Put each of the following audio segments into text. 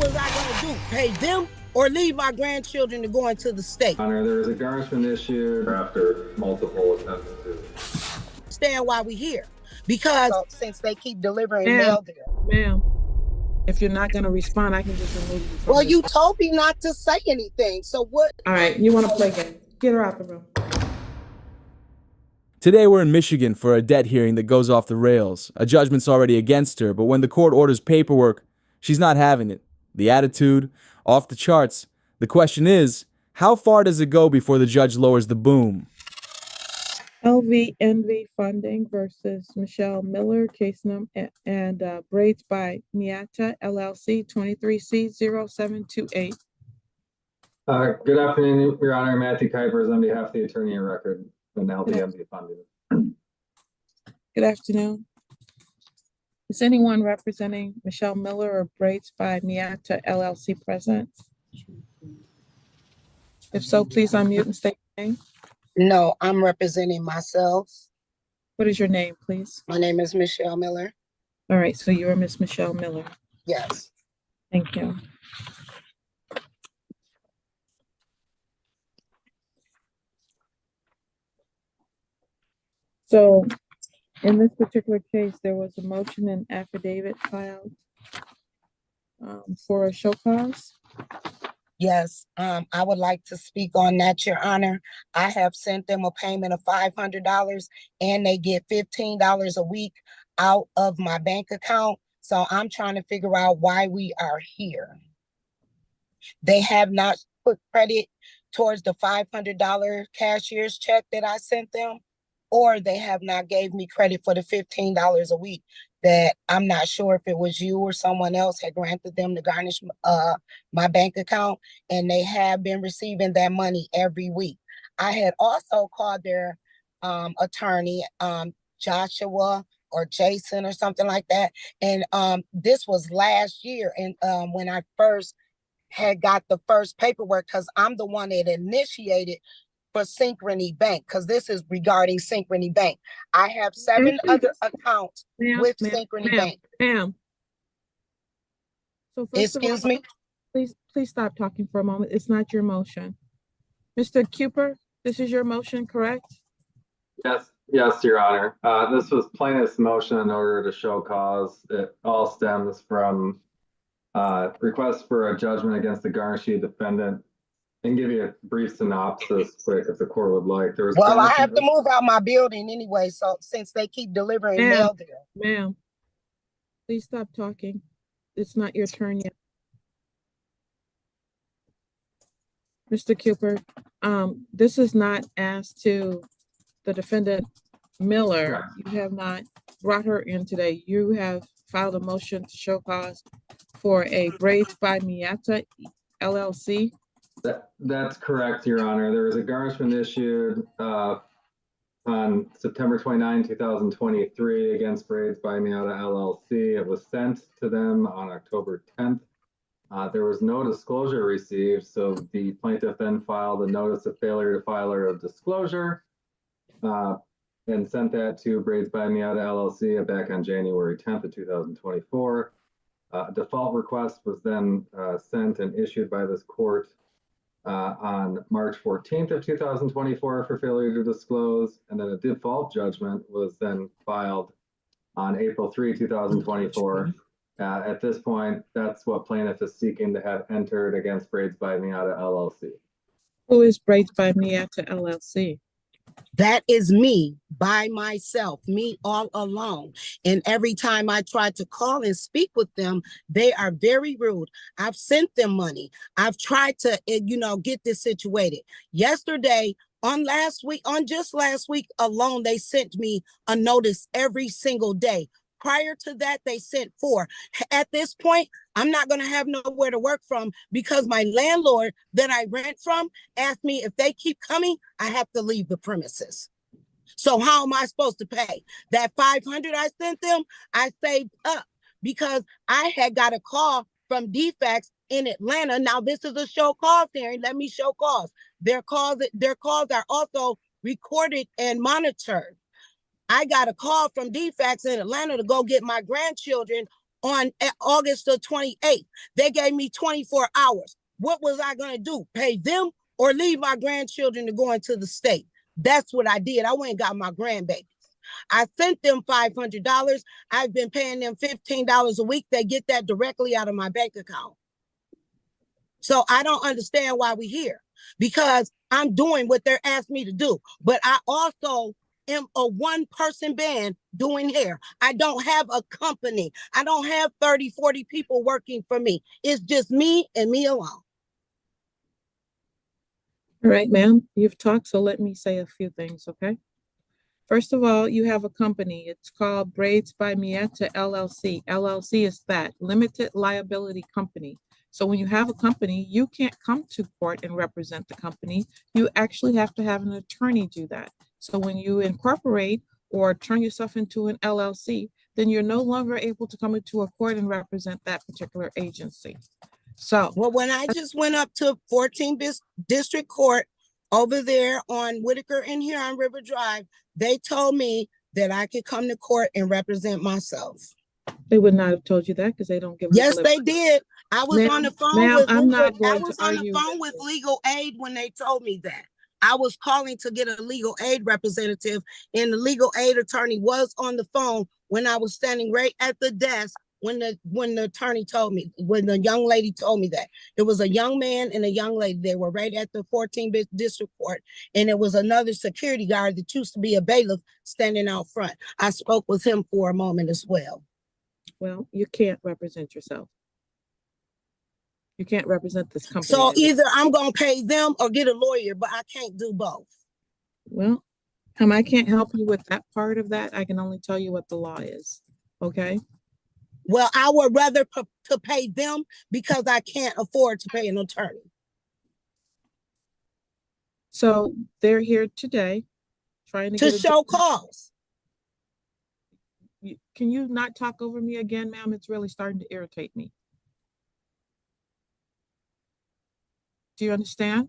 was I going to do? Pay them or leave my grandchildren to go into the state? Honor, there was a garnishment issued after multiple attempts to understand why we here, because since they keep delivering mail there. Ma'am, if you're not going to respond, I can just remove you from Well, you told me not to say anything, so what? All right, you want to play game? Get her out the room. Today we're in Michigan for a debt hearing that goes off the rails. A judgment's already against her, but when the court orders paperwork, she's not having it. The attitude, off the charts. The question is, how far does it go before the judge lowers the boom? LVNV Funding versus Michelle Miller, case number, and Braids by Miata, LLC, 23C0728. Good afternoon, Your Honor. Matthew Kuipers on behalf of the attorney in record and LVNV Funding. Good afternoon. Is anyone representing Michelle Miller or Braids by Miata, LLC present? If so, please unmute and state your name. No, I'm representing myself. What is your name, please? My name is Michelle Miller. All right, so you're Miss Michelle Miller. Yes. Thank you. So in this particular case, there was a motion and affidavit filed for a show cause. Yes, I would like to speak on that, Your Honor. I have sent them a payment of $500 and they get $15 a week out of my bank account. So I'm trying to figure out why we are here. They have not put credit towards the $500 cashier's check that I sent them, or they have not gave me credit for the $15 a week that I'm not sure if it was you or someone else had granted them to garnish my bank account, and they have been receiving that money every week. I had also called their attorney, Joshua or Jason or something like that. And this was last year. And when I first had got the first paperwork, because I'm the one that initiated for Synchrony Bank, because this is regarding Synchrony Bank. I have 7 other accounts with Synchrony Bank. Ma'am. So excuse me? Please stop talking for a moment. It's not your motion. Mr. Cooper, this is your motion, correct? Yes, Your Honor. This was plaintiff's motion in order to show cause. It all stems from request for a judgment against the garnishee defendant. And give you a brief synopsis quick if the court would like. Well, I have to move out my building anyway, so since they keep delivering mail there. Ma'am, please stop talking. It's not your turn yet. Mr. Cooper, this is not asked to the defendant Miller. Right. You have not brought her in today. You have filed a motion to show cause for a Braids by Miata, LLC. That's correct, Your Honor. There was a garnishment issued on September 29, 2023 against Braids by Miata LLC. It was sent to them on October 10th. There was no disclosure received, so the plaintiff then filed a notice of failure to file a disclosure and sent that to Braids by Miata LLC back on January 10th of 2024. Default request was then sent and issued by this court on March 14th of 2024 for failure to disclose, and then a default judgment was then filed on April 3, 2024. At this point, that's what plaintiff is seeking to have entered against Braids by Miata LLC. Who is Braids by Miata LLC? That is me by myself, me all alone. And every time I try to call and speak with them, they are very rude. I've sent them money. I've tried to, get this situated. Yesterday, just last week alone, they sent me a notice every single day. Prior to that, they sent 4. At this point, I'm not going to have nowhere to work from because my landlord that I rent from asked me if they keep coming, I have to leave the premises. So how am I supposed to pay? That $500 I sent them, I saved up because I had got a call from DFAX in Atlanta. Now this is a show cause hearing. Let me show cause. Their calls are also recorded and monitored. I got a call from DFAX in Atlanta to go get my grandchildren on August the 28th. They gave me 24 hours. What was I going to do? Pay them or leave my grandchildren to go into the state? That's what I did. I went and got my grandbabies. I sent them $500. I've been paying them $15 a week. They get that directly out of my bank account. So I don't understand why we're here, because I'm doing what they're asking me to do. But I also am a one-person band doing hair. I don't have a company. I don't have 30, 40 people working for me. It's just me and me alone. All right, ma'am, you've talked, so let me say a few things, okay? First of all, you have a company. It's called Braids by Mietta LLC. LLC is that, limited liability company. So when you have a company, you can't come to court and represent the company. You actually have to have an attorney do that. So when you incorporate or turn yourself into an LLC, then you're no longer able to come into a court and represent that particular agency. So, well, when I just went up to 14th District Court over there on Whitaker and here on River Drive, they told me that I could come to court and represent myself. they would not have told you that because they don't give. Yes, they did. I was on the phone with legal aid when they told me that. I was calling to get a legal aid representative, and the legal aid attorney was on the phone when I was standing right at the desk when the attorney told me, when the young lady told me that. It was a young man and a young lady. They were right at the 14th District Court, and it was another security guard that used to be a bailiff standing out front. I spoke with him for a moment as well. Well, you can't represent yourself. You can't represent this company. So either I'm going to pay them or get a lawyer, but I can't do both. Well, I can't help you with that part of that. I can only tell you what the law is. Okay. Well, I would rather to pay them because I can't afford to pay an attorney. So they're here today trying to show cause. Can you not talk over me again, ma'am? It's really starting to irritate me. Do you understand?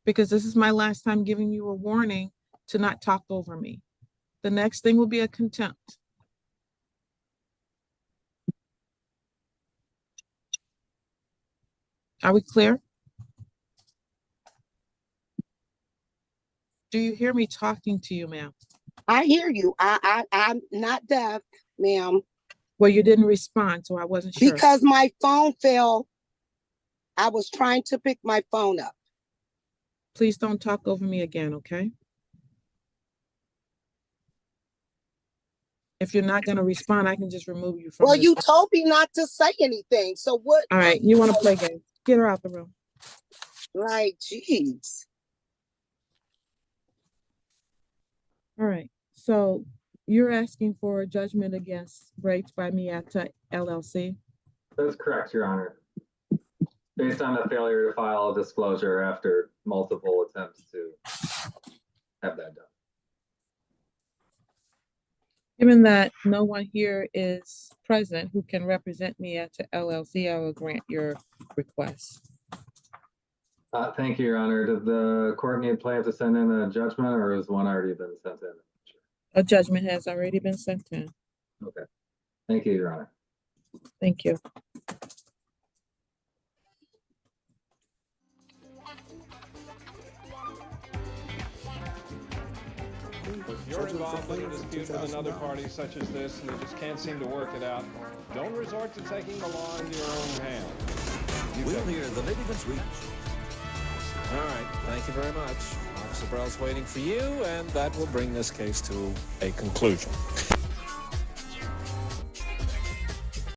Because this is my last time giving you a warning to not talk over me. The next thing will be a contempt. Are we clear? Do you hear me talking to you, ma'am? I hear you. I'm not deaf, ma'am. Well, you didn't respond, so I wasn't sure. Because my phone fell. I was trying to pick my phone up. Please don't talk over me again, okay? If you're not going to respond, I can just remove you from Well, you told me not to say anything. So what? All right, you want to play games. Get her out the room. Like, geez. All right, so you're asking for a judgment against Braids by Mietta LLC? That's correct, Your Honor. Based on the failure to file a disclosure after multiple attempts to have that done. Given that no one here is present who can represent Mietta LLC, I will grant your request. Thank you, Your Honor. Does the court need plaintiff to send in a judgment, or has one already been sent in? A judgment has already been sent in. Okay. Thank you, Your Honor. Thank you. If you're involved in a dispute with another party such as this and you just can't seem to work it out, don't resort to taking the law into your own hands. We'll hear the litigants reach. All right, thank you very much. Officer Burrell's waiting for you, and that will bring this case to a conclusion.